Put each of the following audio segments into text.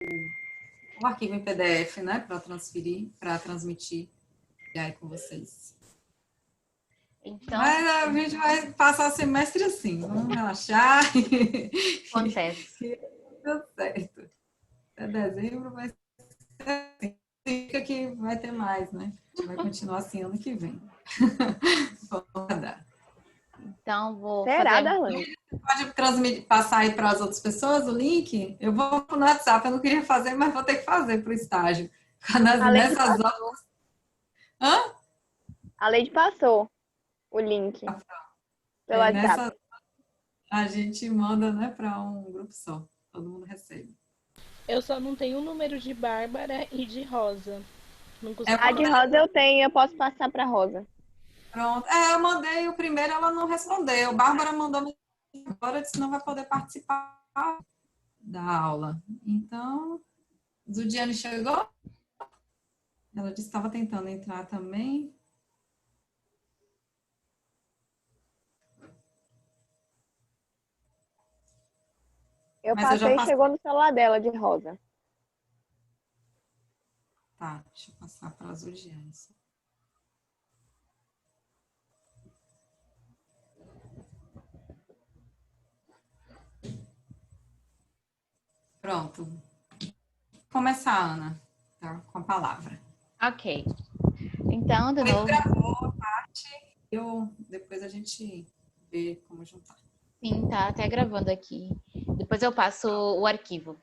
o arquivo em PDF, né, para transmitir e aí com vocês. Então, mas a gente vai passar o semestre assim, vamos relaxar. Acontece. Deu certo. Até dezembro vai ser assim. Fica que vai ter mais, né? A gente vai continuar assim ano que vem. Vamos dar. Então, vou Será, fazer... Darlane? Pode transmitir, passar aí para as outras pessoas o link? Eu vou no WhatsApp, eu não queria fazer, mas vou ter que fazer para o estágio. Nessas horas. Hã? A Leide passou o link pelo WhatsApp. Nessa a gente manda, né, para um grupo só. Todo mundo recebe. Eu só não tenho o número de Bárbara e de Rosa. Não consigo... A de Rosa eu tenho, eu posso passar para Rosa. Pronto. Eu mandei o primeiro, ela não respondeu. Bárbara mandou agora, disse que não vai poder participar da aula. Então, Zudiane chegou? Ela disse que estava tentando entrar também. Eu Mas passei já e chegou no celular dela, de Rosa. Tá, deixa eu passar para as Zudiane. Pronto. Vou começar, Ana, tá? Com a palavra. Ok. Então, de Ele novo... gravou a parte, depois a gente vê como juntar. Sim, tá até gravando aqui. Depois eu passo o arquivo.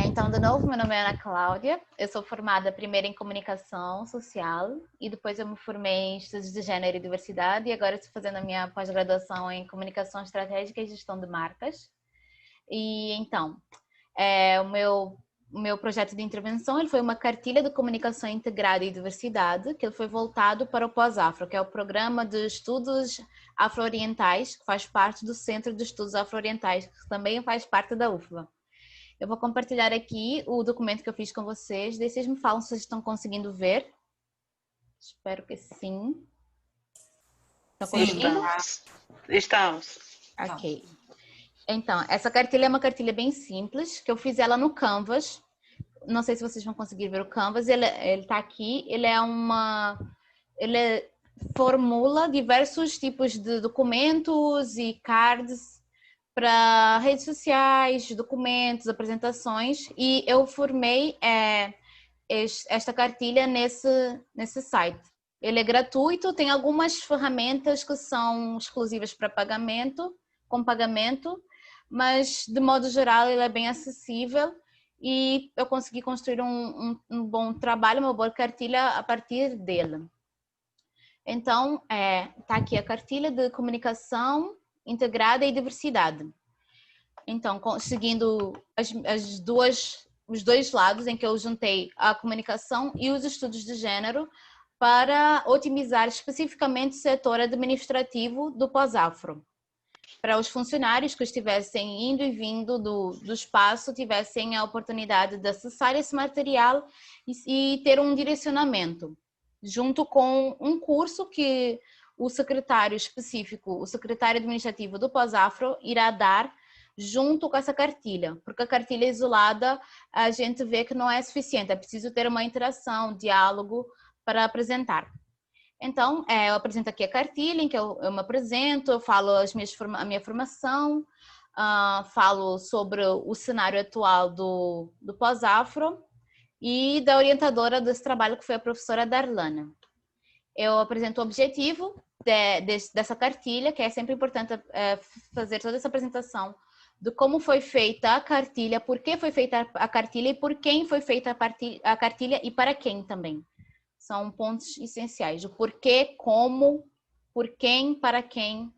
Então, de novo, meu nome é Ana Cláudia. Eu sou formada primeiro em comunicação social e depois eu me formei em estudos de gênero e diversidade e agora estou fazendo a minha pós-graduação em comunicação estratégica e gestão de marcas. E então, o meu projeto de intervenção ele foi uma cartilha de comunicação integrada e diversidade, que ele foi voltado para o Pós-Afro, que é o programa de estudos afro-orientais, que faz parte do Centro de Estudos Afro-Orientais, que também faz parte da UFBA. Eu vou compartilhar aqui o documento que eu fiz com vocês, daí vocês me falam se vocês estão conseguindo ver. Espero que sim. Estão conseguindo? Estamos. Ok. Então, essa cartilha é uma cartilha bem simples, que eu fiz ela no Canvas. Não sei se vocês vão conseguir ver o Canvas, ele tá aqui, ele formula diversos tipos de documentos e cards para redes sociais, documentos, apresentações, e eu formei esta cartilha nesse site. Ele é gratuito, tem algumas ferramentas que são exclusivas para pagamento, com pagamento, mas de modo geral ele é bem acessível e eu consegui construir um bom trabalho, uma boa cartilha a partir dele. Então, tá aqui a cartilha de comunicação integrada e diversidade. Então, seguindo os dois lados em que eu juntei a comunicação e os estudos de gênero para otimizar especificamente o setor administrativo do pós-afro. Para os funcionários que estivessem indo e vindo do espaço, tivessem a oportunidade de acessar esse material e ter um direcionamento, junto com um curso que o secretário específico, o secretário administrativo do pós-afro irá dar junto com essa cartilha, porque a cartilha isolada a gente vê que não é suficiente, é preciso ter uma interação, diálogo para apresentar. Então, eu apresento aqui a cartilha em que eu me apresento, eu falo a minha formação, falo sobre o cenário atual do pós-afro e da orientadora desse trabalho, que foi a professora Darlana. Eu apresento o objetivo dessa cartilha, que é sempre importante fazer toda essa apresentação de como foi feita a cartilha, por que foi feita a cartilha e por quem foi feita a cartilha e para quem também. São pontos essenciais. O porquê, como, por quem, para quem.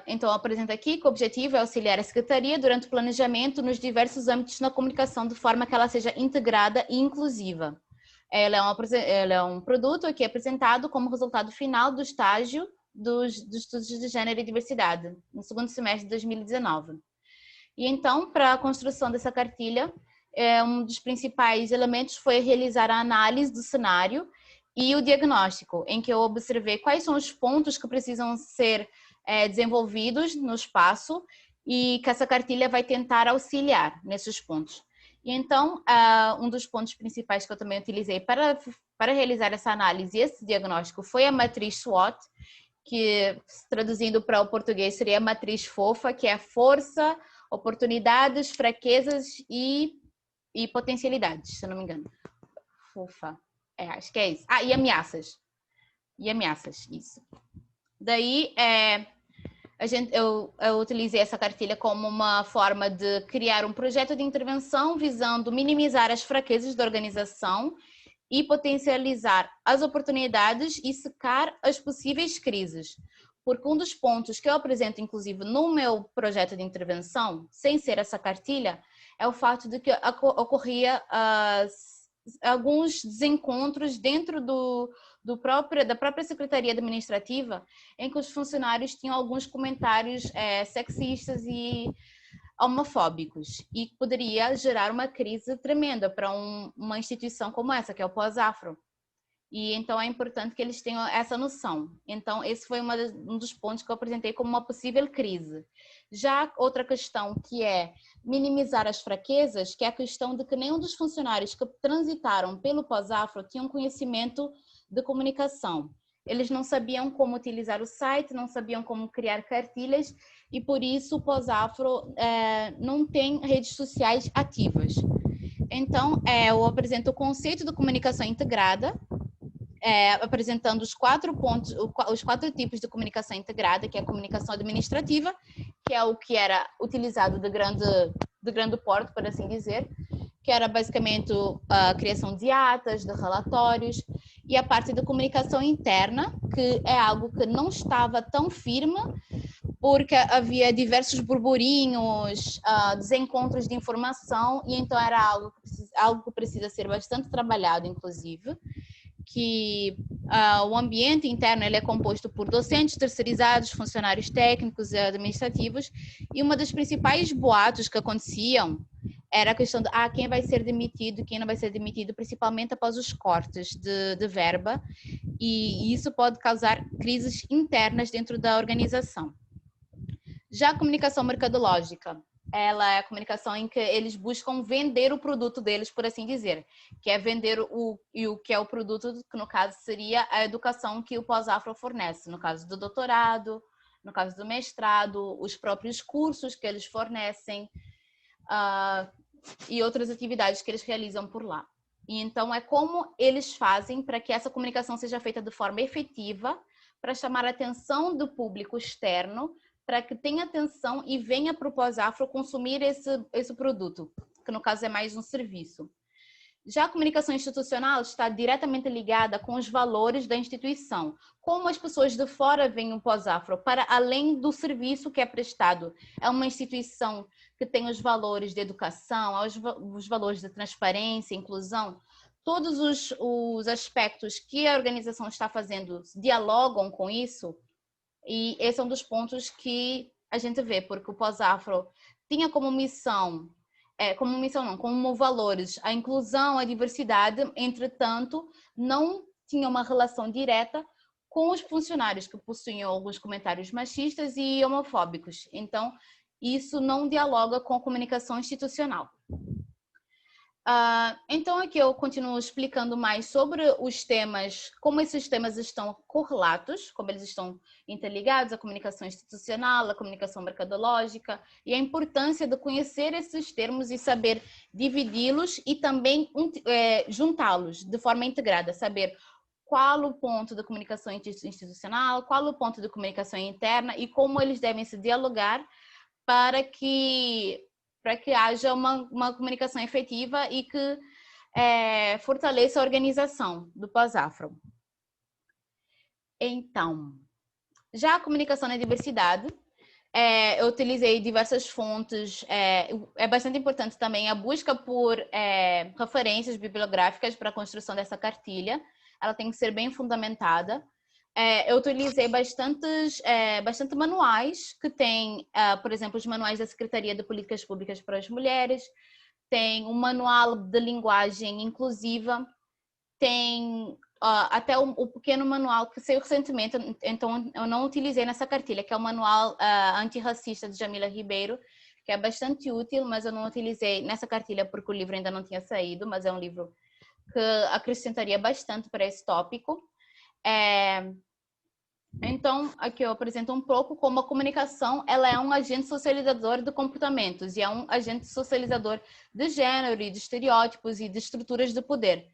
Então, eu apresento aqui que o objetivo é auxiliar a Secretaria durante o planejamento nos diversos âmbitos na comunicação, de forma que ela seja integrada e inclusiva. Ela é um produto que é apresentado como resultado final do estágio dos estudos de gênero e diversidade, no segundo semestre de 2019. E então, para a construção dessa cartilha, um dos principais elementos foi realizar a análise do cenário e o diagnóstico, em que eu observei quais são os pontos que precisam ser desenvolvidos no espaço e que essa cartilha vai tentar auxiliar nesses pontos. E então, um dos pontos principais que eu também utilizei para realizar essa análise e esse diagnóstico foi a matriz SWOT, que traduzindo para o português seria a matriz FOFA, que é força, oportunidades, fraquezas e potencialidades, se eu não me engano. FOFA, acho que é isso. E ameaças. E ameaças, isso. Daí, eu utilizei essa cartilha como uma forma de criar um projeto de intervenção visando minimizar as fraquezas da organização e potencializar as oportunidades e secar as possíveis crises. Porque um dos pontos que eu apresento, inclusive, no meu projeto de intervenção, sem ser essa cartilha, é o fato de que ocorria alguns desencontros dentro da própria Secretaria Administrativa, em que os funcionários tinham alguns comentários sexistas e homofóbicos, e poderia gerar uma crise tremenda para uma instituição como essa, que é o Pós-Afro. E então é importante que eles tenham essa noção. Então esse foi um dos pontos que eu apresentei como uma possível crise. Já outra questão, que é minimizar as fraquezas, que é a questão de que nenhum dos funcionários que transitaram pelo Pós-Afro tinham conhecimento de comunicação. Eles não sabiam como utilizar o site, não sabiam como criar cartilhas, e por isso o Pós-Afro não tem redes sociais ativas. Então, eu apresento o conceito de comunicação integrada, apresentando os 4 tipos de comunicação integrada, que é a comunicação administrativa, que é o que era utilizado de grande porte, por assim dizer, que era basicamente a criação de atas, de relatórios, e a parte da comunicação interna, que é algo que não estava tão firme, porque havia diversos burburinhos, desencontros de informação, e então era algo que precisa ser bastante trabalhado, inclusive, que o ambiente interno ele é composto por docentes terceirizados, funcionários técnicos e administrativos, e uma das principais boatos que aconteciam era a questão de quem vai ser demitido, quem não vai ser demitido, principalmente após os cortes de verba, e isso pode causar crises internas dentro da organização. Já a comunicação mercadológica, ela é a comunicação em que eles buscam vender o produto deles, por assim dizer, que é vender o que é o produto, que no caso seria a educação que o Pós-Afro fornece, no caso do doutorado, no caso do mestrado, os próprios cursos que eles fornecem e outras atividades que eles realizam por lá. E então é como eles fazem para que essa comunicação seja feita de forma efetiva, para chamar a atenção do público externo, para que tenha atenção e venha para o Pós-Afro consumir esse produto, que no caso é mais um serviço. Já a comunicação institucional está diretamente ligada com os valores da instituição. Como as pessoas de fora veem o Pós-Afro, para além do serviço que é prestado. É uma instituição que tem os valores de educação, os valores de transparência, inclusão. Todos os aspectos que a organização está fazendo dialogam com isso. E esse é um dos pontos que a gente vê, porque o Pós-Afro tinha como missão, como valores, a inclusão, a diversidade, entretanto, não tinha uma relação direta com os funcionários que possuíam alguns comentários machistas e homofóbicos. Então, isso não dialoga com a comunicação institucional. Então aqui eu continuo explicando mais sobre os temas, como esses temas estão correlatos, como eles estão interligados, a comunicação institucional, a comunicação mercadológica, e a importância de conhecer esses termos e saber dividi-los e também juntá-los de forma integrada, saber qual o ponto da comunicação institucional, qual o ponto da comunicação interna e como eles devem se dialogar para que haja uma comunicação efetiva e que fortaleça a organização do Pós-Afro. Então, já a comunicação na diversidade, eu utilizei diversas fontes, é bastante importante também a busca por referências bibliográficas para a construção dessa cartilha, ela tem que ser bem fundamentada. Eu utilizei bastante manuais que tem, por exemplo, os manuais da Secretaria de Políticas Públicas para as Mulheres, tem um manual de linguagem inclusiva, tem até o pequeno manual que saiu recentemente, então eu não utilizei nessa cartilha, que é o manual antirracista de Jamila Ribeiro, que é bastante útil, mas eu não utilizei nessa cartilha porque o livro ainda não tinha saído, mas é um livro que acrescentaria bastante para esse tópico. Então, aqui eu apresento um pouco como a comunicação ela é um agente socializador de comportamentos e é um agente socializador de gênero e de estereótipos e de estruturas de poder.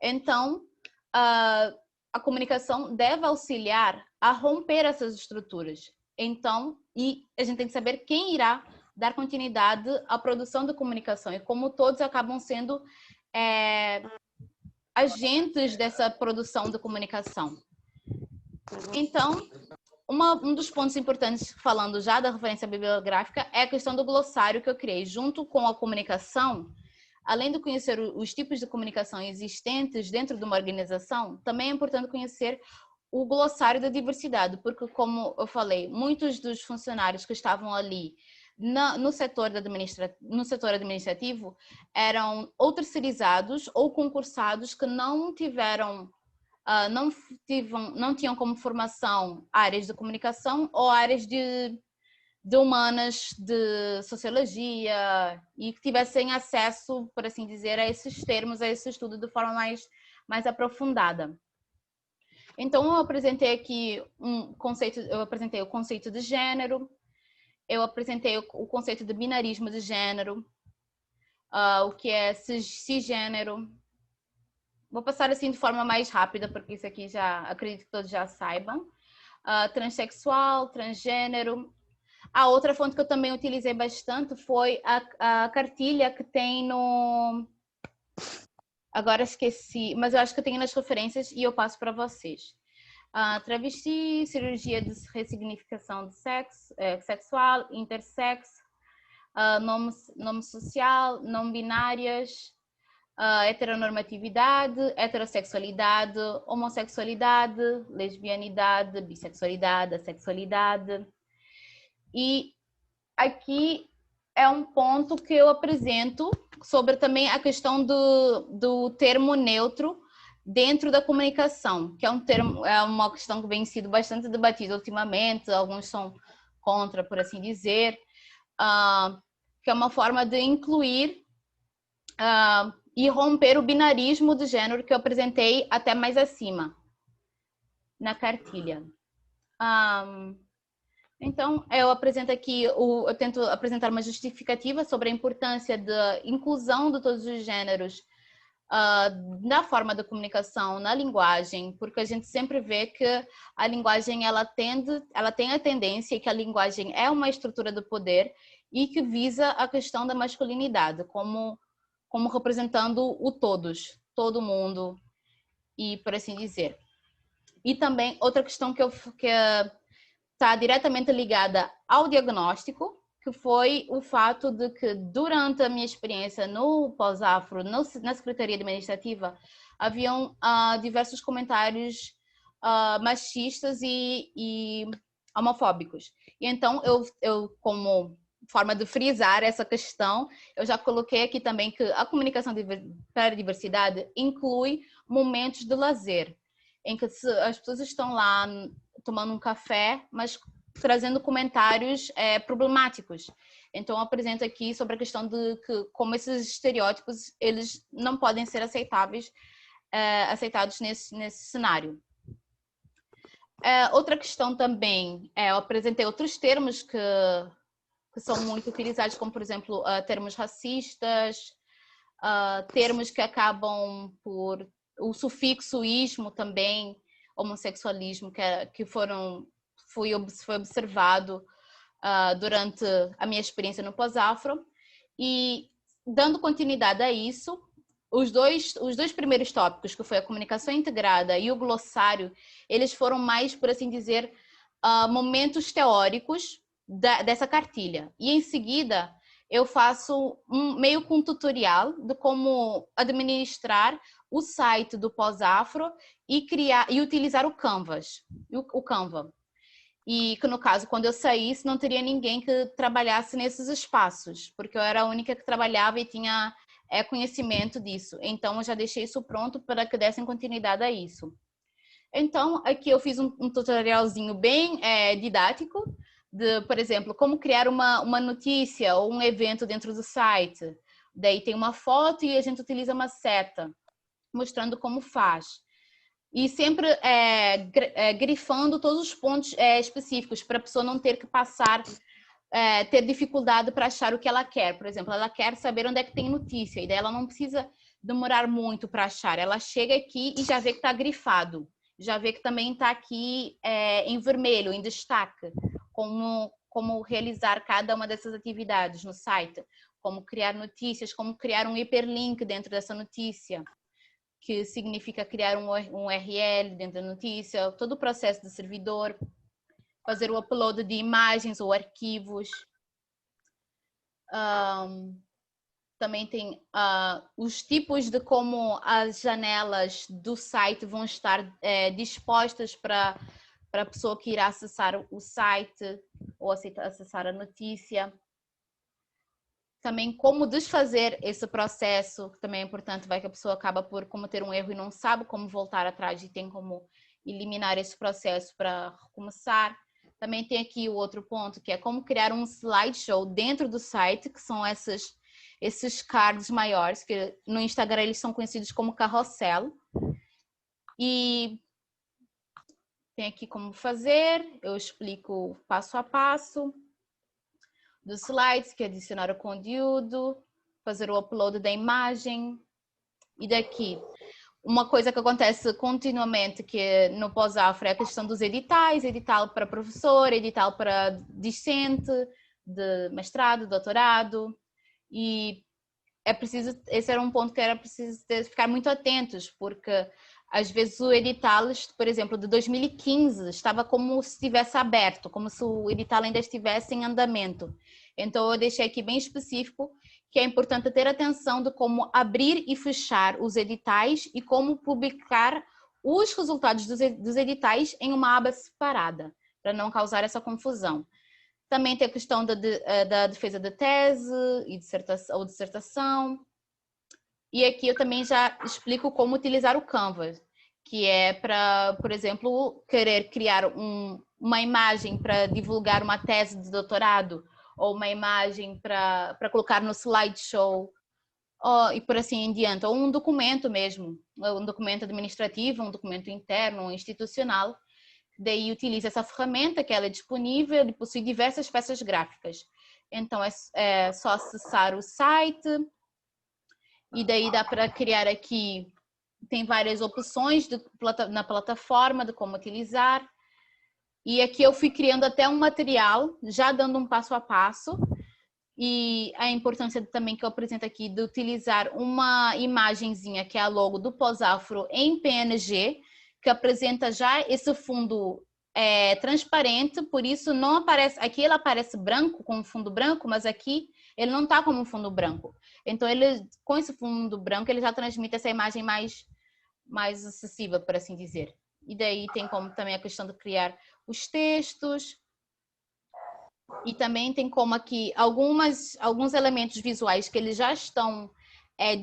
Então, a comunicação deve auxiliar a romper essas estruturas. Então, e a gente tem que saber quem irá dar continuidade à produção de comunicação e como todos acabam sendo agentes dessa produção de comunicação. Então, um dos pontos importantes, falando já da referência bibliográfica, é a questão do glossário que eu criei. Junto com a comunicação, além de conhecer os tipos de comunicação existentes dentro de uma organização, também é importante conhecer o glossário da diversidade, porque, como eu falei, muitos dos funcionários que estavam ali no setor administrativo eram ou terceirizados ou concursados que não tinham como formação áreas de comunicação ou áreas de humanas, de sociologia, e que tivessem acesso, por assim dizer, a esses termos, a esse estudo de forma mais aprofundada. Então, eu apresentei aqui eu apresentei o conceito de gênero, eu apresentei o conceito de binarismo de gênero, o que é cisgênero. Vou passar assim de forma mais rápida, porque isso aqui já acredito que todos já saibam. Transexual, transgênero. A outra fonte que eu também utilizei bastante foi a cartilha que tem no... Agora esqueci, mas eu acho que eu tenho nas referências e eu passo para vocês. Travesti, cirurgia de ressignificação de sexo, sexual, intersex, nome social, não binárias, heteronormatividade, heterossexualidade, homossexualidade, lesbianidade, bissexualidade, assexualidade. E aqui é um ponto que eu apresento sobre também a questão do termo neutro dentro da comunicação, que é uma questão que vem sido bastante debatida ultimamente, alguns são contra, por assim dizer, que é uma forma de incluir e romper o binarismo de gênero que eu apresentei até mais acima na cartilha. Então, eu apresento aqui, eu tento apresentar uma justificativa sobre a importância da inclusão de todos os gêneros na forma da comunicação, na linguagem, porque a gente sempre vê que a linguagem ela tem a tendência que a linguagem é uma estrutura do poder e que visa a questão da masculinidade, como representando o todos, todo mundo, e por assim dizer. E também outra questão que está diretamente ligada ao diagnóstico, que foi o fato de que durante a minha experiência no pós-afro, na Secretaria Administrativa, haviam diversos comentários machistas e homofóbicos. E então, eu como forma de frisar essa questão, eu já coloquei aqui também que a comunicação para a diversidade inclui momentos de lazer, em que as pessoas estão lá tomando um café, mas trazendo comentários problemáticos. Então, eu apresento aqui sobre a questão de que, como esses estereótipos, eles não podem ser aceitados nesse cenário. Outra questão também, eu apresentei outros termos que são muito utilizados, como, por exemplo, termos racistas, termos que acabam por... O sufixo ismo também, homossexualismo, que foi observado durante a minha experiência no pós-afro. E, dando continuidade a isso, os dois primeiros tópicos, que foi a comunicação integrada e o glossário, eles foram mais, por assim dizer, momentos teóricos dessa cartilha. E, em seguida, eu faço meio que um tutorial de como administrar o site do pós-afro e utilizar o Canva. E que, no caso, quando eu saísse, não teria ninguém que trabalhasse nesses espaços, porque eu era a única que trabalhava e tinha conhecimento disso. Então, eu já deixei isso pronto para que dessem continuidade a isso. Então, aqui eu fiz um tutorialzinho bem didático, de, por exemplo, como criar uma notícia ou um evento dentro do site. Daí tem uma foto e a gente utiliza uma seta, mostrando como faz. E sempre grifando todos os pontos específicos, para a pessoa não ter que passar, ter dificuldade para achar o que ela quer. Por exemplo, ela quer saber onde é que tem notícia, e daí ela não precisa demorar muito para achar. Ela chega aqui e já vê que está grifado. Já vê que também está aqui em vermelho, em destaque, como realizar cada uma dessas atividades no site, como criar notícias, como criar um hiperlink dentro dessa notícia, que significa criar um URL dentro da notícia, todo o processo do servidor, fazer o upload de imagens ou arquivos. Também tem os tipos de como as janelas do site vão estar dispostas para a pessoa que irá acessar o site ou acessar a notícia. Também como desfazer esse processo, que também é importante, vai que a pessoa acaba por cometer um erro e não sabe como voltar atrás e tem como eliminar esse processo para recomeçar. Também tem aqui o outro ponto, que é como criar um slideshow dentro do site, que são esses cards maiores, que no Instagram eles são conhecidos como carrossel. E tem aqui como fazer, eu explico passo a passo dos slides, que é adicionar o conteúdo, fazer o upload da imagem. E daqui, uma coisa que acontece continuamente que no pós-afro é a questão dos editais, edital para professor, edital para discente, de mestrado, doutorado. E é preciso, esse era um ponto que era preciso ficar muito atentos, porque às vezes o edital, por exemplo, de 2015, estava como se estivesse aberto, como se o edital ainda estivesse em andamento. Então eu deixei aqui bem específico que é importante ter atenção de como abrir e fechar os editais e como publicar os resultados dos editais em uma aba separada, para não causar essa confusão. Também tem a questão da defesa da tese e dissertação. E aqui eu também já explico como utilizar o Canva, que é para, por exemplo, querer criar uma imagem para divulgar uma tese de doutorado, ou uma imagem para colocar no slideshow, e por assim em diante, ou um documento mesmo, um documento administrativo, um documento interno, um institucional. Daí utiliza essa ferramenta que ela é disponível e possui diversas peças gráficas. Então é só acessar o site e daí dá para criar aqui, tem várias opções na plataforma de como utilizar. E aqui eu fui criando até um material, já dando um passo a passo. E a importância também que eu apresento aqui de utilizar uma imagenzinha que é a logo do Pós-Afro em PNG, que apresenta já esse fundo transparente, por isso não aparece, aqui ele aparece branco, com fundo branco, mas aqui ele não está como um fundo branco. Então ele, com esse fundo branco, ele já transmite essa imagem mais acessível, por assim dizer. E daí tem como também a questão de criar os textos. E também tem como aqui alguns elementos visuais que eles já estão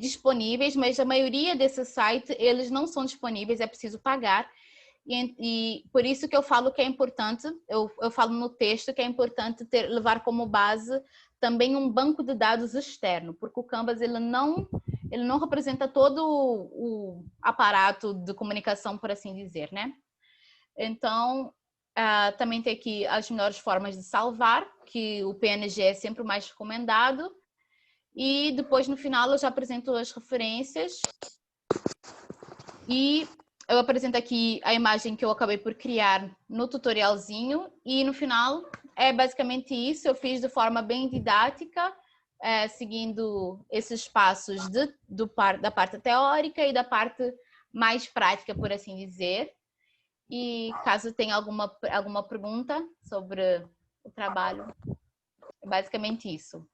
disponíveis, mas a maioria desse site eles não são disponíveis, é preciso pagar. E por isso que eu falo que é importante, eu falo no texto que é importante levar como base também um banco de dados externo, porque o Canvas ele não representa todo o aparato de comunicação, por assim dizer, né? Então, também tem aqui as melhores formas de salvar, que o PNG é sempre o mais recomendado. E depois, no final, eu já apresento as referências. E eu apresento aqui a imagem que eu acabei por criar no tutorialzinho. E no final, é basicamente isso. Eu fiz de forma bem didática, seguindo esses passos da parte teórica e da parte mais prática, por assim dizer. E caso tenha alguma pergunta sobre o trabalho, é basicamente isso.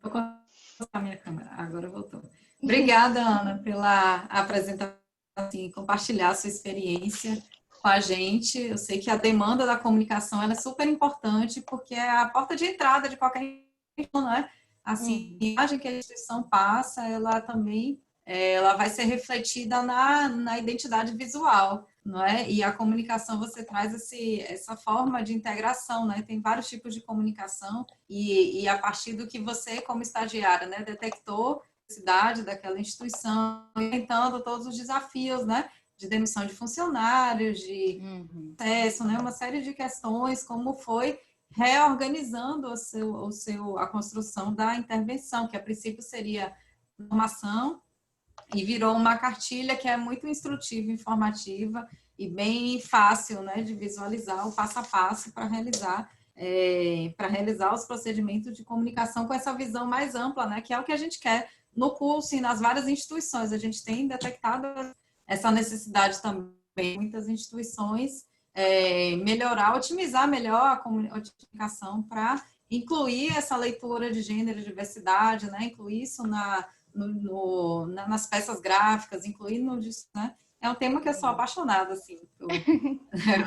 Vou colocar a minha câmera. Agora voltou. Obrigada, Ana, pela apresentação. assim, compartilhar a sua experiência com a gente. Eu sei que a demanda da comunicação ela é super importante, porque é a porta de entrada de qualquer instituição, né? Assim, a imagem que a instituição passa, ela também ela vai ser refletida na identidade visual, não é? E a comunicação, você traz essa forma de integração, né? Tem vários tipos de comunicação e a partir do que você, como estagiária, né, detectou a necessidade daquela instituição, enfrentando todos os desafios, né? De demissão de funcionários, de acesso, né? Uma série de questões, como foi reorganizando a construção da intervenção, que a princípio seria formação, e virou uma cartilha que é muito instrutiva, informativa e bem fácil, né, de visualizar o passo a passo para realizar os procedimentos de comunicação com essa visão mais ampla, né, que é o que a gente quer no curso e nas várias instituições. A gente tem detectado essa necessidade também, muitas instituições, melhorar, otimizar melhor a comunicação para incluir essa leitura de gênero e diversidade, né, incluir isso nas peças gráficas, incluir né? É um tema que eu sou apaixonada, assim, por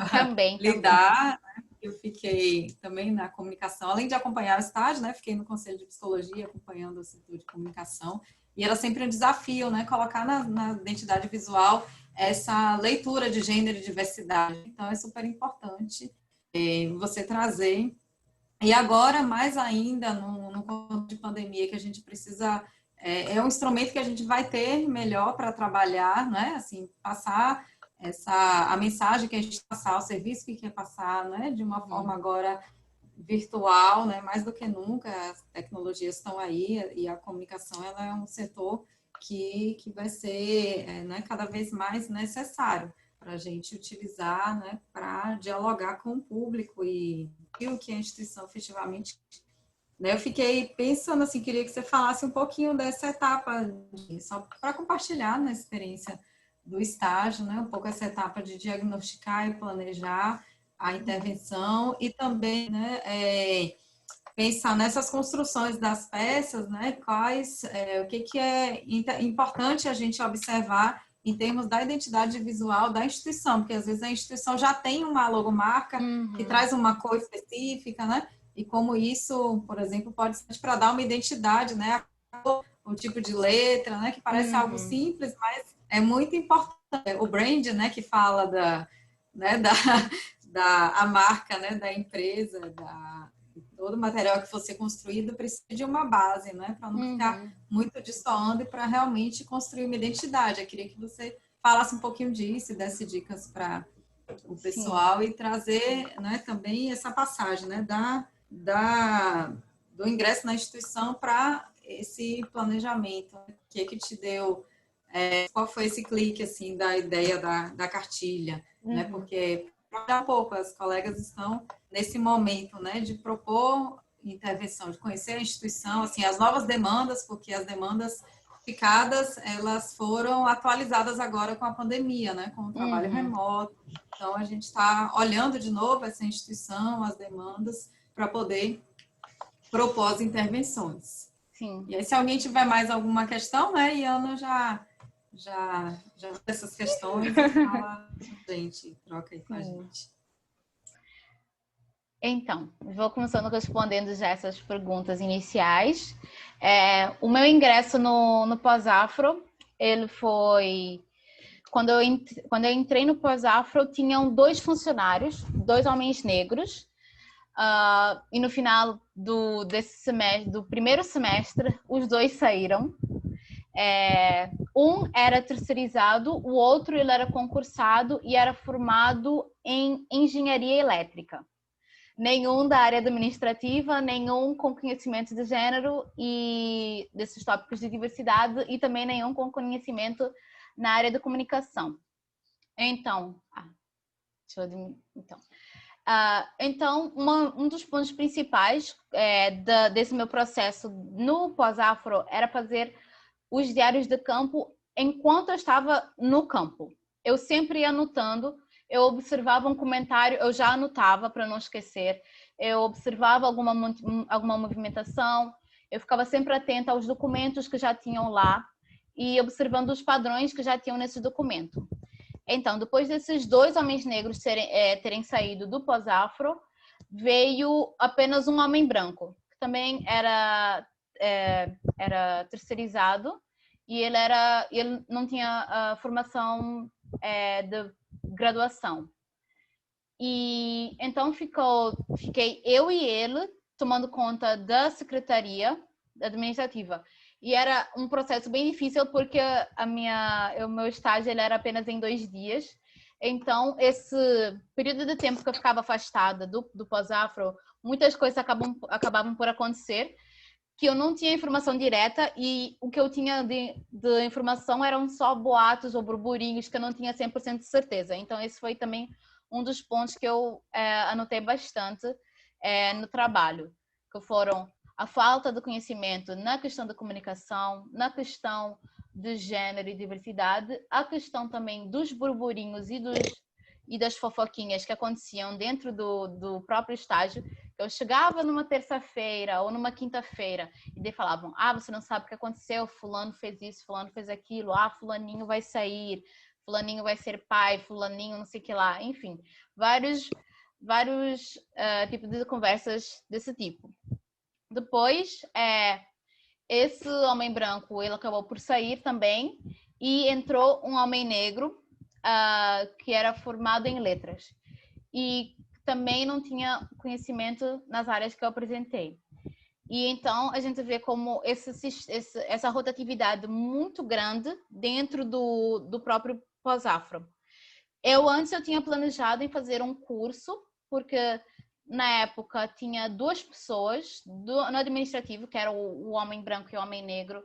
Também. lidar. Né? Eu fiquei também na comunicação, além de acompanhar o estágio, né? Fiquei no Conselho de Psicologia, acompanhando o setor de comunicação, e era sempre um desafio, né? Colocar na identidade visual essa leitura de gênero e diversidade. Então, é super importante você trazer. E agora, mais ainda, no contexto de pandemia, que a gente precisa é um instrumento que a gente vai ter melhor para trabalhar, né? Assim, passar a mensagem que a gente quer passar, o serviço que quer passar, né? De uma forma agora virtual, né? Mais do que nunca, as tecnologias estão aí e a comunicação ela é um setor que vai ser né, cada vez mais necessário para a gente utilizar, né? Para dialogar com o público e o que a instituição efetivamente. Eu fiquei pensando assim, queria que você falasse um pouquinho dessa etapa, só para compartilhar na experiência do estágio, né? Um pouco essa etapa de diagnosticar e planejar a intervenção e também, né, pensar nessas construções das peças, né? O que é importante a gente observar em termos da identidade visual da instituição, porque às vezes a instituição já tem uma logomarca que traz uma cor específica, né? E como isso, por exemplo, pode ser para dar uma identidade, né? O tipo de letra, né? Que parece algo simples, mas é muito importante. O brand, né? Que fala a marca, né? Da empresa, todo o material que fosse construído precisa de uma base, né? Para não ficar muito destoando e para realmente construir uma identidade. Eu queria que você falasse um pouquinho disso e desse dicas para o pessoal e trazer, né? Também essa passagem, né? Do ingresso na instituição para esse planejamento. O que te deu, qual foi esse clique, assim, da ideia da cartilha, né? Porque, para um pouco, as colegas estão nesse momento, né, de propor intervenção, de conhecer a instituição, assim, as novas demandas, porque as demandas ficadas, elas foram atualizadas agora com a pandemia, né, com o trabalho remoto. Então, a gente está olhando de novo essa instituição, as demandas, para poder propor as intervenções. Sim. E aí, se alguém tiver mais alguma questão, né, Iana já essas questões e fala com a gente, troca aí com a gente. Então, vou começando respondendo já essas perguntas iniciais. O meu ingresso no pós-afro, ele foi... Quando eu entrei no pós-afro, tinham 2 funcionários, 2 homens negros, e no final desse semestre, do primeiro semestre, os 2 saíram. Um era terceirizado, o outro ele era concursado e era formado em engenharia elétrica. Nenhum da área administrativa, nenhum com conhecimento de gênero e desses tópicos de diversidade e também nenhum com conhecimento na área de comunicação. Então, um dos pontos principais desse meu processo no pós-afro era fazer os diários de campo enquanto eu estava no campo. Eu sempre ia anotando, eu observava um comentário, eu já anotava para não esquecer, eu observava alguma movimentação, eu ficava sempre atenta aos documentos que já tinham lá e observando os padrões que já tinham nesse documento. Então, depois desses 2 homens negros terem saído do pós-afro, veio apenas um homem branco, que também era terceirizado, e ele não tinha formação de graduação. E então fiquei eu e ele tomando conta da secretaria administrativa. E era um processo bem difícil porque o meu estágio ele era apenas em 2 dias. Então, esse período de tempo que eu ficava afastada do pós-afro, muitas coisas acabavam por acontecer que eu não tinha informação direta, e o que eu tinha de informação eram só boatos ou burburinhos que eu não tinha 100% de certeza. Então, esse foi também um dos pontos que eu anotei bastante no trabalho, que foram a falta de conhecimento na questão da comunicação, na questão de gênero e diversidade, a questão também dos burburinhos e das fofoquinhas que aconteciam dentro do próprio estágio. Eu chegava numa terça-feira ou numa quinta-feira e daí falavam: você não sabe o que aconteceu, fulano fez isso, fulano fez aquilo, fulaninho vai sair, fulaninho vai ser pai, fulaninho não sei o que lá, enfim, vários tipos de conversas desse tipo. Depois, esse homem branco, ele acabou por sair também, e entrou um homem negro que era formado em letras e também não tinha conhecimento nas áreas que eu apresentei. E então a gente vê como essa rotatividade muito grande dentro do próprio pós-afro. Antes eu tinha planejado em fazer um curso, porque na época tinha 2 pessoas no administrativo, que era o homem branco e o homem negro,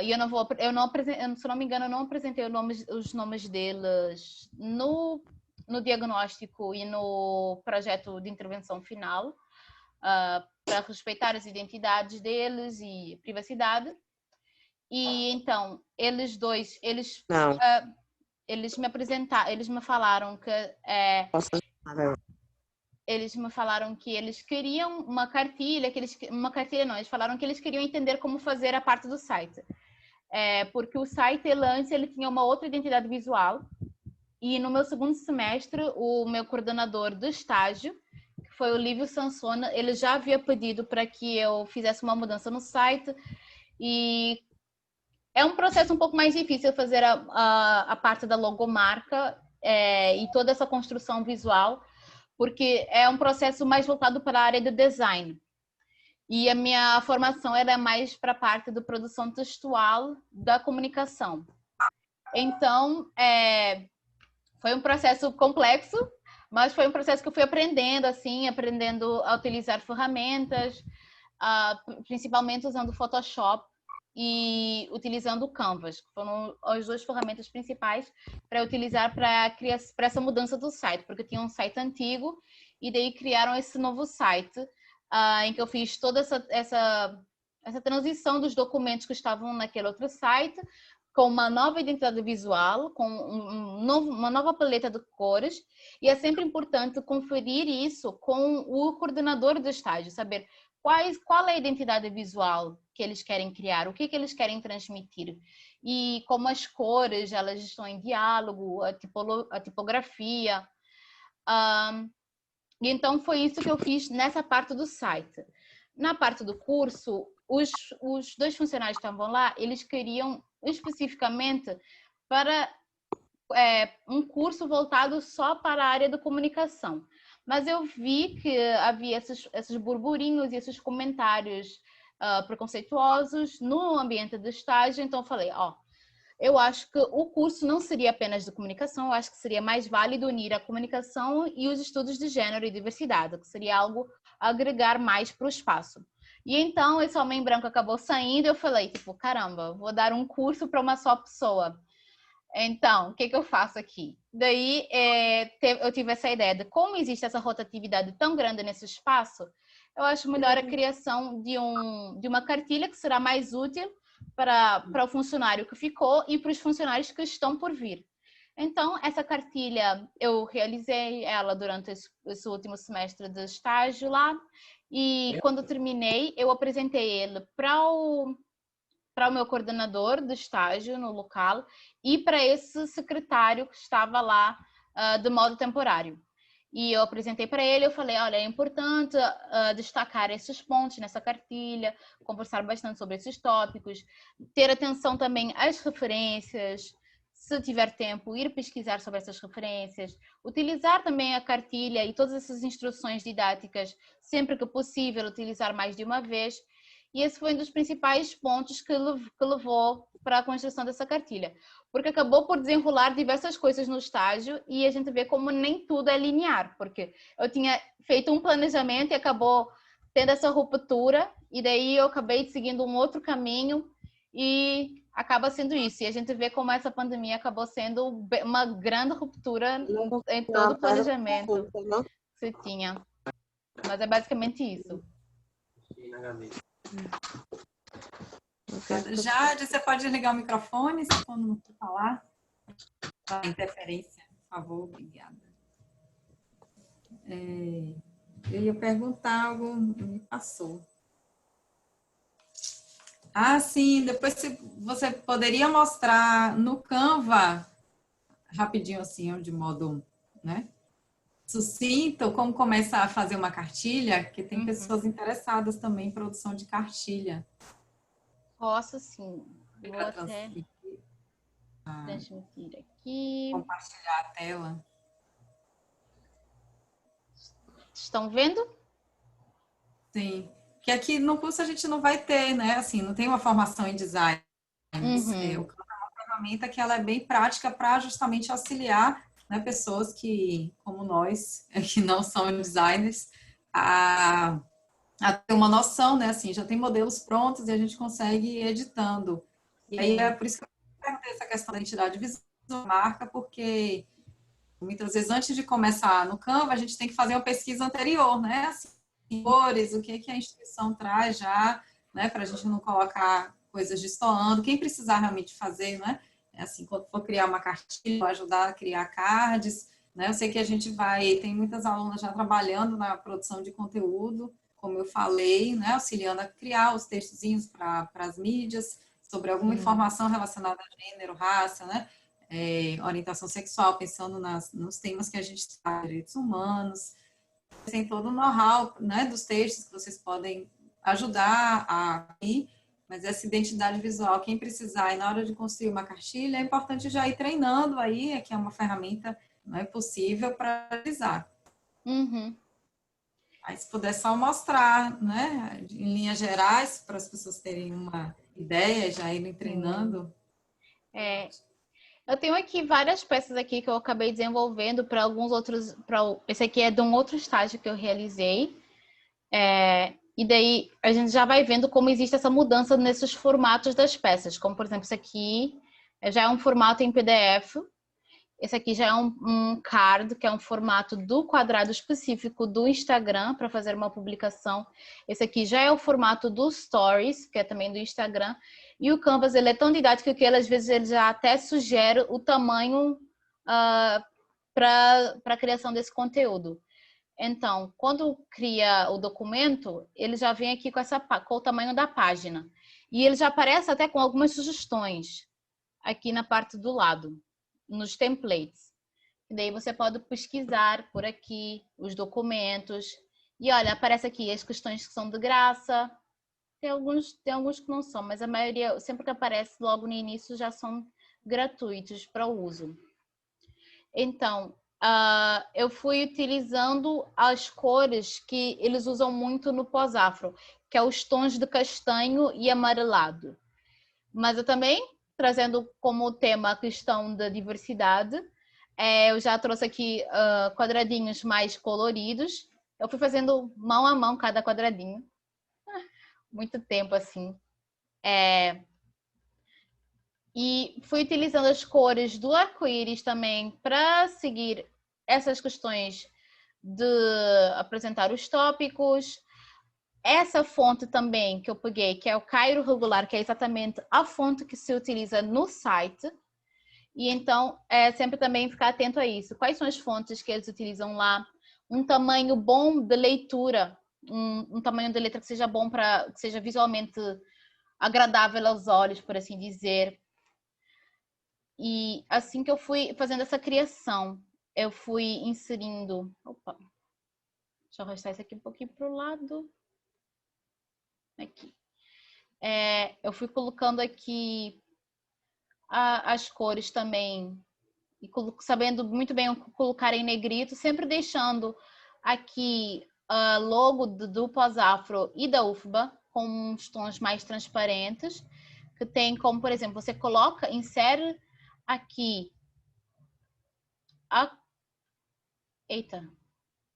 e se não me engano, eu não apresentei os nomes deles no diagnóstico e no projeto de intervenção final, para respeitar as identidades deles e privacidade. E então, eles me apresentaram, eles me falaram que eles queriam uma cartilha, eles falaram que eles queriam entender como fazer a parte do site. Porque o site, ele tinha uma outra identidade visual, e no meu segundo semestre, o meu coordenador do estágio, que foi o Lívio Sansona, ele já havia pedido para que eu fizesse uma mudança no site, e é um processo um pouco mais difícil fazer a parte da logomarca e toda essa construção visual, porque é um processo mais voltado para a área de design. E a minha formação era mais para a parte de produção textual da comunicação. Então, foi um processo complexo, mas foi um processo que eu fui aprendendo a utilizar ferramentas, principalmente usando o Photoshop e utilizando o Canvas, que foram as 2 ferramentas principais para utilizar para essa mudança do site, porque tinha um site antigo e daí criaram esse novo site, em que eu fiz toda essa transição dos documentos que estavam naquele outro site, com uma nova identidade visual, com uma nova paleta de cores, e é sempre importante conferir isso com o coordenador do estágio, saber qual é a identidade visual que eles querem criar, o que eles querem transmitir, e como as cores, elas estão em diálogo, a tipografia. E então foi isso que eu fiz nessa parte do site. Na parte do curso, os 2 funcionários que estavam lá, eles queriam especificamente para um curso voltado só para a área da comunicação. Mas eu vi que havia esses burburinhos e esses comentários preconceituosos no ambiente de estágio, então eu falei, eu acho que o curso não seria apenas de comunicação, eu acho que seria mais válido unir a comunicação e os estudos de gênero e diversidade, que seria algo a agregar mais para o espaço. E então esse homem branco acabou saindo e eu falei, caramba, vou dar um curso para uma só pessoa. Então, o que eu faço aqui? Daí eu tive essa ideia de como existe essa rotatividade tão grande nesse espaço, eu acho melhor a criação de uma cartilha que será mais útil para o funcionário que ficou e para os funcionários que estão por vir. Então, essa cartilha, eu realizei ela durante esse último semestre de estágio lá, e quando terminei, eu apresentei ele para o para o meu coordenador do estágio no local e para esse secretário que estava lá de modo temporário. E eu apresentei para ele, eu falei, olha, é importante destacar esses pontos nessa cartilha, conversar bastante sobre esses tópicos, ter atenção também às referências, se tiver tempo, ir pesquisar sobre essas referências, utilizar também a cartilha e todas essas instruções didáticas, sempre que possível, utilizar mais de uma vez. E esse foi um dos principais pontos que levou para a construção dessa cartilha. Porque acabou por desenrolar diversas coisas no estágio e a gente vê como nem tudo é linear. Porque eu tinha feito um planejamento e acabou tendo essa ruptura e daí eu acabei seguindo um outro caminho e acaba sendo isso. E a gente vê como essa pandemia acabou sendo uma grande ruptura em todo o planejamento que se tinha. Mas é basicamente isso. Jade, você pode ligar o microfone se for não falar? Interferência, por favor, obrigada. Eu ia perguntar algo, me passou. Ah, sim, depois você poderia mostrar no Canva, rapidinho assim, de modo, né, sucinto, como começar a fazer uma cartilha, que tem pessoas interessadas também em produção de cartilha. Posso sim. Vou até transmitir aqui. Compartilhar a tela. Estão vendo? Sim. Que aqui no curso a gente não vai ter, né? Assim, não tem uma formação em design. O Canva é uma ferramenta que ela é bem prática para justamente auxiliar, né, pessoas que, como nós, que não são designers, a ter uma noção, né? Assim, já tem modelos prontos e a gente consegue ir editando. E aí é por isso que eu perguntei essa questão da identidade visual da marca, porque muitas vezes antes de começar no Canva, a gente tem que fazer uma pesquisa anterior, né? Assim, cores, o que a instituição traz já, né? Para a gente não colocar coisas destoando. Quem precisar realmente fazer, né? Assim, quando for criar uma cartilha, ajudar a criar cards, né? Eu sei que a gente tem muitas alunas já trabalhando na produção de conteúdo, como eu falei, né, auxiliando a criar os textozinhos para as mídias, sobre alguma informação relacionada a gênero, raça, né, orientação sexual, pensando nos temas que a gente está, direitos humanos, tem todo o know-how, né, dos textos que vocês podem ajudar a ir, mas essa identidade visual, quem precisar, e na hora de construir uma cartilha, é importante já ir treinando aí, que é uma ferramenta, não é possível para realizar. Aí, se puder só mostrar, né, em linhas gerais, para as pessoas terem uma ideia, já irem treinando. Eu tenho aqui várias peças aqui que eu acabei desenvolvendo para alguns outros. Esse aqui é de um outro estágio que eu realizei. E daí a gente já vai vendo como existe essa mudança nesses formatos das peças. Como, por exemplo, esse aqui já é um formato em PDF. Esse aqui já é um card, que é um formato do quadrado específico do Instagram para fazer uma publicação. Esse aqui já é o formato do Stories, que é também do Instagram. E o Canvas, ele é tão didático que ele, às vezes, ele já até sugere o tamanho para a criação desse conteúdo. Então, quando cria o documento, ele já vem aqui com o tamanho da página. E ele já aparece até com algumas sugestões aqui na parte do lado, nos templates. E daí você pode pesquisar por aqui os documentos. E olha, aparece aqui as questões que são de graça. Tem alguns que não são, mas a maioria, sempre que aparece logo no início, já são gratuitos para uso. Então, eu fui utilizando as cores que eles usam muito no pós-afro, que é os tons de castanho e amarelado. Mas eu também, trazendo como tema a questão da diversidade, eu já trouxe aqui quadradinhos mais coloridos. Eu fui fazendo mão a mão cada quadradinho. Muito tempo assim. E fui utilizando as cores do arco-íris também para seguir essas questões de apresentar os tópicos. Essa fonte também que eu peguei, que é o Cairo Regular, que é exatamente a fonte que se utiliza no site. E então, sempre também ficar atento a isso. Quais são as fontes que eles utilizam lá? Um tamanho bom de leitura, um tamanho de letra que seja bom que seja visualmente agradável aos olhos, por assim dizer. E assim que eu fui fazendo essa criação, eu fui inserindo... Opa, deixa eu arrastar isso aqui um pouquinho para o lado. Aqui. Eu fui colocando aqui as cores também, e sabendo muito bem colocar em negrito, sempre deixando aqui logo do Pós-Afro e da UFBA com uns tons mais transparentes, que tem como, por exemplo, você insere aqui eita,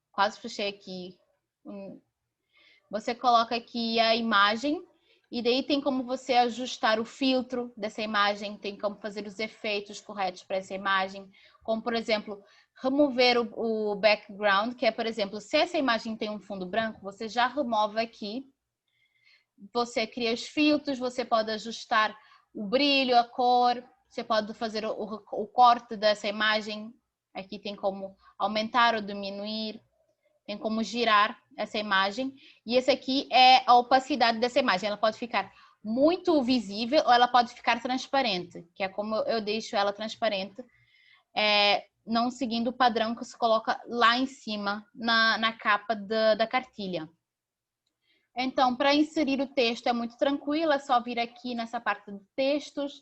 quase fechei aqui. Você coloca aqui a imagem e daí tem como você ajustar o filtro dessa imagem, tem como fazer os efeitos corretos para essa imagem, como, por exemplo, remover o background, que é, por exemplo, se essa imagem tem um fundo branco, você já remove aqui. Você cria os filtros, você pode ajustar o brilho, a cor, você pode fazer o corte dessa imagem. Aqui tem como aumentar ou diminuir, tem como girar essa imagem. E esse aqui é a opacidade dessa imagem. Ela pode ficar muito visível ou ela pode ficar transparente, que é como eu deixo ela transparente, não seguindo o padrão que se coloca lá em cima na capa da cartilha. Então, para inserir o texto é muito tranquilo, é só vir aqui nessa parte de textos,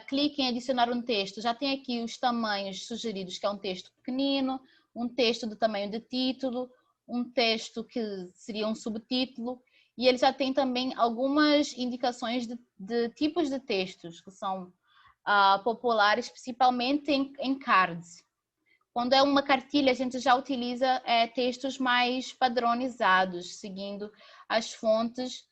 clique em adicionar um texto, já tem aqui os tamanhos sugeridos, que é um texto pequenino, um texto do tamanho de título, um texto que seria um subtítulo, e ele já tem também algumas indicações de tipos de textos que são populares, principalmente em cards. Quando é uma cartilha, a gente já utiliza textos mais padronizados, seguindo as fontes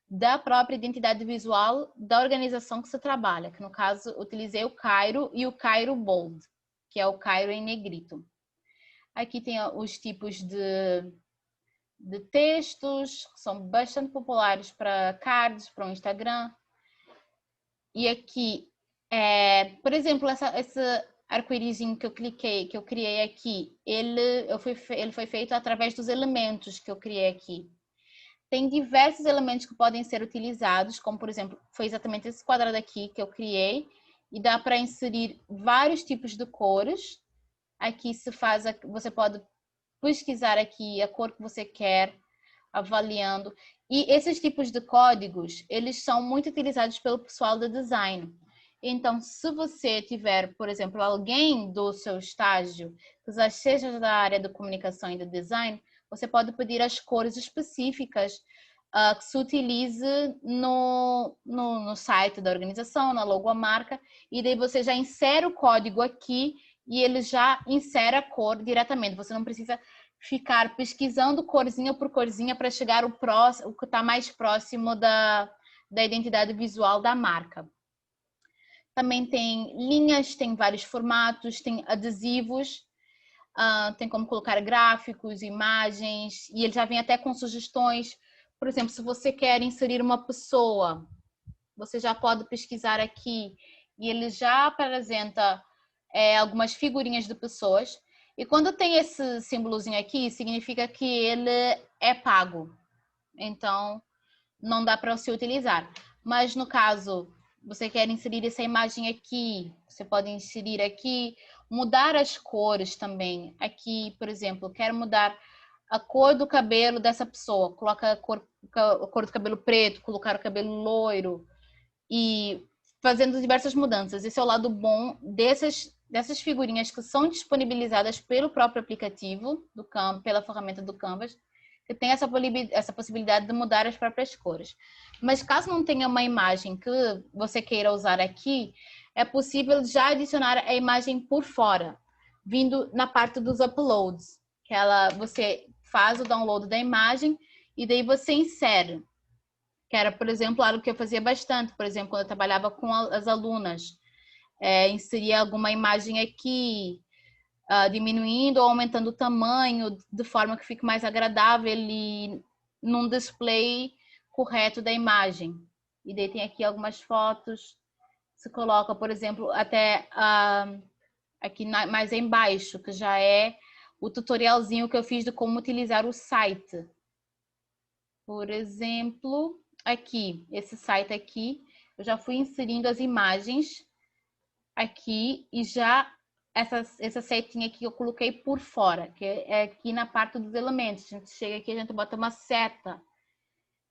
da própria identidade visual da organização que se trabalha, que no caso utilizei o Cairo e o Cairo Bold, que é o Cairo em negrito. Aqui tem os tipos de textos, que são bastante populares para cards, para o Instagram. E aqui, por exemplo, esse arco-írisinho que eu criei aqui, ele foi feito através dos elementos que eu criei aqui. Tem diversos elementos que podem ser utilizados, como por exemplo, foi exatamente esse quadrado aqui que eu criei, e dá para inserir vários tipos de cores. Aqui você pode pesquisar aqui a cor que você quer, avaliando. E esses tipos de códigos, eles são muito utilizados pelo pessoal de design. Então, se você tiver, por exemplo, alguém do seu estágio que já seja da área de comunicação e de design, você pode pedir as cores específicas que se utilize no site da organização, na logomarca, e daí você já insere o código aqui e ele já insere a cor diretamente. Você não precisa ficar pesquisando corzinha por corzinha para chegar o que está mais próximo da identidade visual da marca. Também tem linhas, tem vários formatos, tem adesivos, tem como colocar gráficos, imagens, e ele já vem até com sugestões. Por exemplo, se você quer inserir uma pessoa, você já pode pesquisar aqui e ele já apresenta algumas figurinhas de pessoas. E quando tem esse símbolozinho aqui, significa que ele é pago. Então, não dá para se utilizar. Mas no caso, você quer inserir essa imagem aqui, você pode inserir aqui, mudar as cores também. Aqui, por exemplo, quero mudar a cor do cabelo dessa pessoa. Coloca a cor do cabelo preto, colocar o cabelo loiro e fazendo diversas mudanças. Esse é o lado bom dessas figurinhas que são disponibilizadas pelo próprio aplicativo do Canva, pela ferramenta do Canvas, que tem essa possibilidade de mudar as próprias cores. Mas caso não tenha uma imagem que você queira usar aqui, é possível já adicionar a imagem por fora, vindo na parte dos uploads, que você faz o download da imagem e daí você insere. Que era, por exemplo, algo que eu fazia bastante, por exemplo, quando eu trabalhava com as alunas. Inseria alguma imagem aqui, diminuindo ou aumentando o tamanho, de forma que fique mais agradável e num display correto da imagem. E daí tem aqui algumas fotos, se coloca, por exemplo, até aqui mais embaixo, que já é o tutorialzinho que eu fiz de como utilizar o site. Por exemplo, aqui, esse site aqui, eu já fui inserindo as imagens aqui e já essa setinha aqui eu coloquei por fora, que é aqui na parte dos elementos. A gente chega aqui, a gente bota uma seta.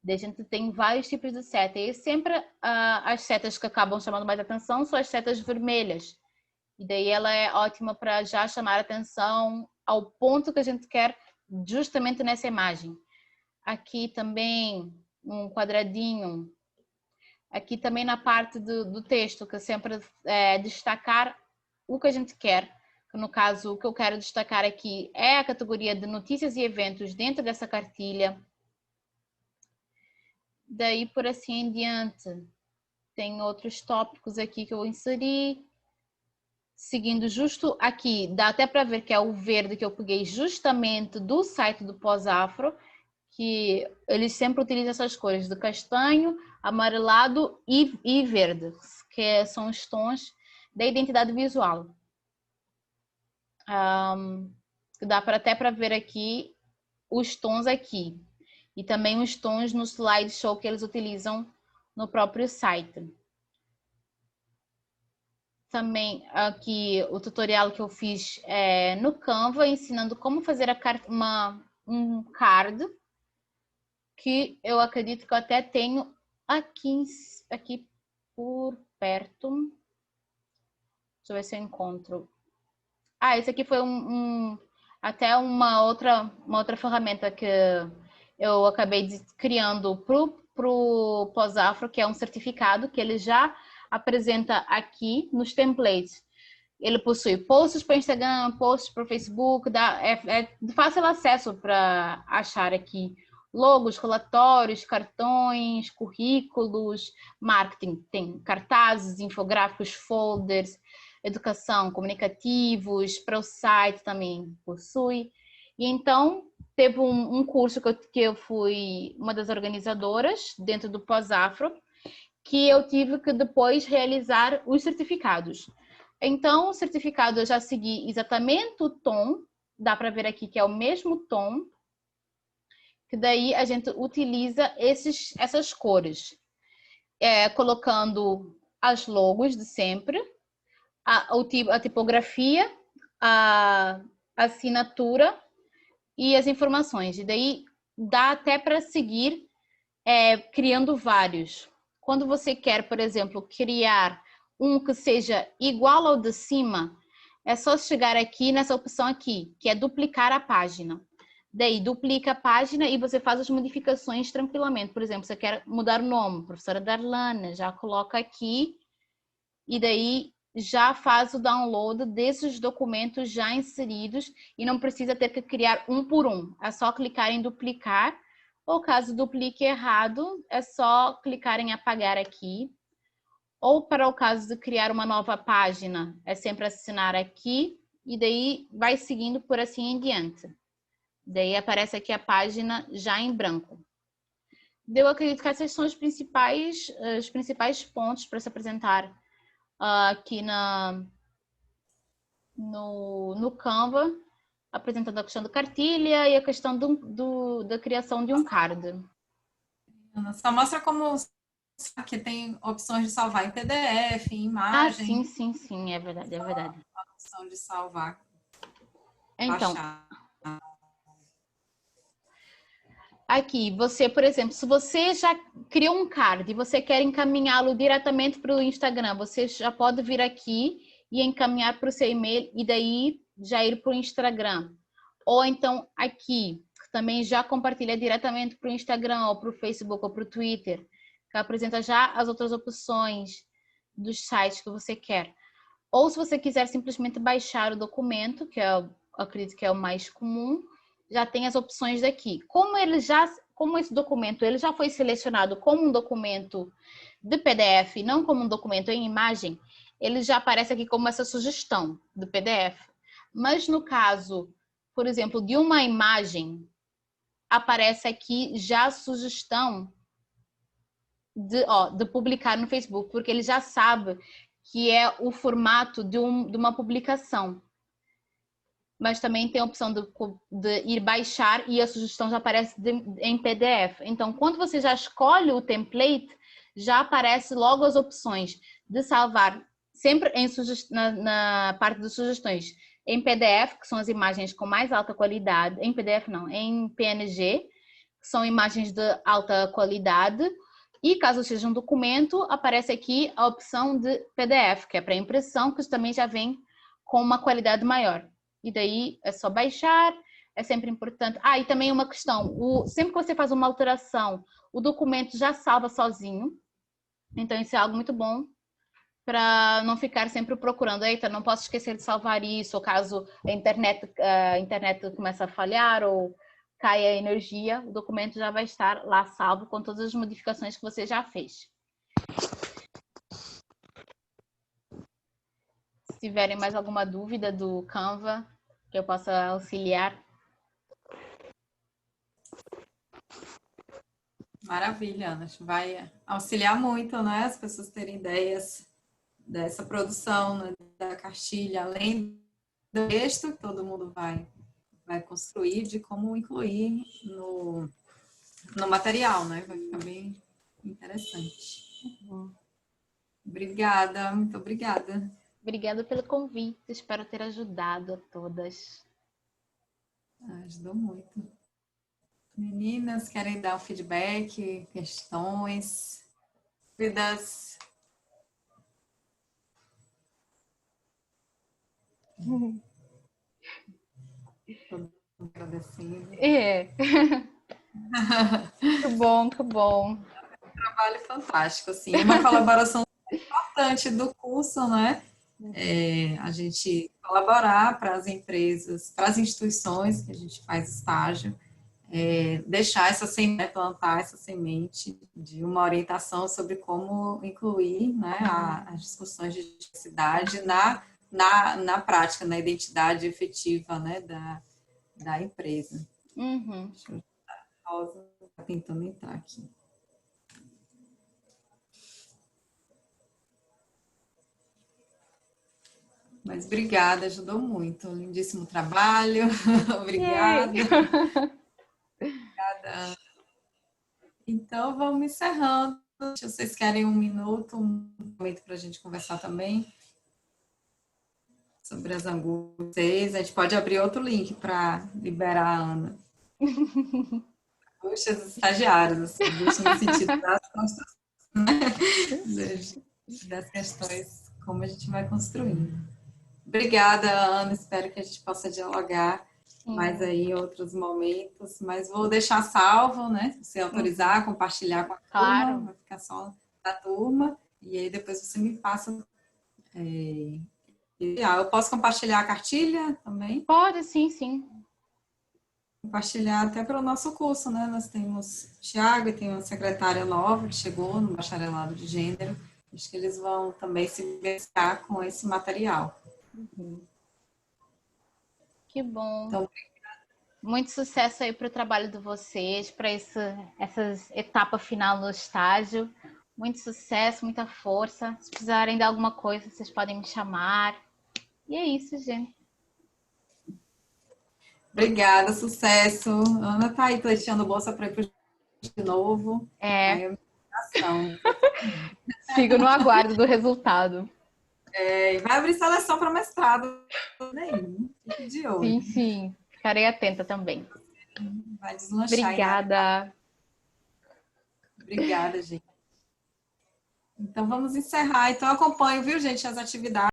Daí a gente tem vários tipos de seta. E sempre as setas que acabam chamando mais atenção são as setas vermelhas. E daí ela é ótima para já chamar a atenção ao ponto que a gente quer justamente nessa imagem. Aqui também um quadradinho. Aqui também na parte do texto, que sempre é destacar o que a gente quer. No caso, o que eu quero destacar aqui é a categoria de notícias e eventos dentro dessa cartilha. Daí, por assim em diante, tem outros tópicos aqui que eu inseri. Seguindo justo aqui, dá até para ver que é o verde que eu peguei justamente do site do Pós-Afro, que eles sempre utilizam essas cores de castanho, amarelado e verde, que são os tons da identidade visual. Dá até para ver aqui os tons aqui. E também os tons no slideshow que eles utilizam no próprio site. Também aqui o tutorial que eu fiz no Canva, ensinando como fazer um card, que eu acredito que eu até tenho aqui por perto. Deixa eu ver se eu encontro. Esse aqui foi até uma outra ferramenta que eu acabei criando pro Pós-Afro, que é um certificado que ele já apresenta aqui nos templates. Ele possui posts para Instagram, posts para Facebook, é de fácil acesso para achar aqui logos, relatórios, cartões, currículos, marketing, tem cartazes, infográficos, folders, educação, comunicativos, para o site também possui. E então, teve um curso que eu fui uma das organizadoras dentro do Pós-Afro, que eu tive que depois realizar os certificados. Então, o certificado eu já segui exatamente o tom, dá para ver aqui que é o mesmo tom, que daí a gente utiliza essas cores, colocando as logos de sempre, a tipografia, a assinatura e as informações. E daí dá até para seguir criando vários. Quando você quer, por exemplo, criar um que seja igual ao de cima, é só chegar aqui nessa opção aqui, que é duplicar a página. Daí duplica a página e você faz as modificações tranquilamente. Por exemplo, você quer mudar o nome, professora Darlana, já coloca aqui e daí já faz o download desses documentos já inseridos e não precisa ter que criar um por um. É só clicar em duplicar, ou caso duplique errado, é só clicar em apagar aqui. Ou para o caso de criar uma nova página, é sempre assinar aqui e daí vai seguindo por assim em diante. Daí aparece aqui a página já em branco. Eu acredito que esses são os principais pontos para se apresentar aqui no Canva, apresentando a questão da cartilha e a questão da criação de um card. Só mostra como que tem opções de salvar em PDF, em imagem. Sim, é verdade. A opção de salvar. Então, baixar. aqui, você, por exemplo, se você já criou um card e você quer encaminhá-lo diretamente para o Instagram, você já pode vir aqui e encaminhar para o seu e-mail e daí já ir para o Instagram. Ou então aqui, também já compartilha diretamente para o Instagram ou para o Facebook ou para o Twitter, que apresenta já as outras opções dos sites que você quer. Ou se você quiser simplesmente baixar o documento, que eu acredito que é o mais comum, já tem as opções daqui. Como esse documento ele já foi selecionado como um documento de PDF, não como um documento em imagem, ele já aparece aqui como essa sugestão do PDF. Mas no caso, por exemplo, de uma imagem, aparece aqui já a sugestão de publicar no Facebook, porque ele já sabe que é o formato de uma publicação. mas também tem a opção de ir baixar e a sugestão já aparece em PDF. Então, quando você já escolhe o template, já aparece logo as opções de salvar sempre na parte de sugestões em PDF, que são as imagens com mais alta qualidade, em PDF não, em PNG, que são imagens de alta qualidade, e caso seja um documento, aparece aqui a opção de PDF, que é para impressão, que também já vem com uma qualidade maior. E daí é só baixar, é sempre importante. E também uma questão, sempre que você faz uma alteração, o documento já salva sozinho, então isso é algo muito bom, para não ficar sempre procurando, eita, não posso esquecer de salvar isso, ou caso a internet começa a falhar, ou caia a energia, o documento já vai estar lá salvo com todas as modificações que você já fez. Se tiverem mais alguma dúvida do Canva, que eu possa auxiliar. Maravilha, Ana. Acho que vai auxiliar muito, né? As pessoas terem ideias dessa produção, né, da cartilha, além do texto que todo mundo vai construir, de como incluir no material, né? Vai ficar bem interessante. Obrigada, muito obrigada. Obrigada pelo convite, espero ter ajudado a todas. Ajudou muito. Meninas, querem dar um feedback, questões, dúvidas? Agradecendo. Que bom, que bom. Trabalho fantástico, assim, uma colaboração importante do curso, né? A gente colaborar para as empresas, para as instituições que a gente faz estágio, deixar essa semente, plantar essa semente de uma orientação sobre como incluir, né, as discussões de diversidade na prática, na identidade efetiva, né, da empresa. Deixa eu... A Rosa está tentando entrar aqui. Mas obrigada, ajudou muito. Lindíssimo trabalho. Obrigada. Obrigada. Então, vamos encerrando. Se vocês querem um momento para a gente conversar também sobre as angústias. A gente pode abrir outro link para liberar a Ana. Angústias dos estagiários, assim, angústia no sentido das construções, das questões, como a gente vai construindo. Obrigada, Ana. Espero que a gente possa dialogar mais aí em outros momentos. Mas vou deixar salvo, né? Se você autorizar, compartilhar com a turma. Vai ficar só da turma. E aí depois você me passa. Eu posso compartilhar a cartilha também? Pode, sim. Compartilhar até pelo nosso curso, né? Nós temos o Thiago e tem uma secretária nova que chegou no bacharelado de gênero. Acho que eles vão também se beneficiar com esse material. Que bom. Então, muito sucesso aí para o trabalho de vocês, para essa etapa final no estágio. Muito sucesso, muita força. Se precisarem de alguma coisa, vocês podem me chamar. E é isso, gente. Obrigada, sucesso. Ana tá aí pleiteando bolsa para ir para de novo. Sigo no aguardo do resultado. Vai abrir seleção para mestrado. Fique de olho. Sim. Ficarei atenta também. Vai deslanchar. Obrigada. Obrigada, gente. Então, vamos encerrar. Então, acompanho, viu, gente, as atividades.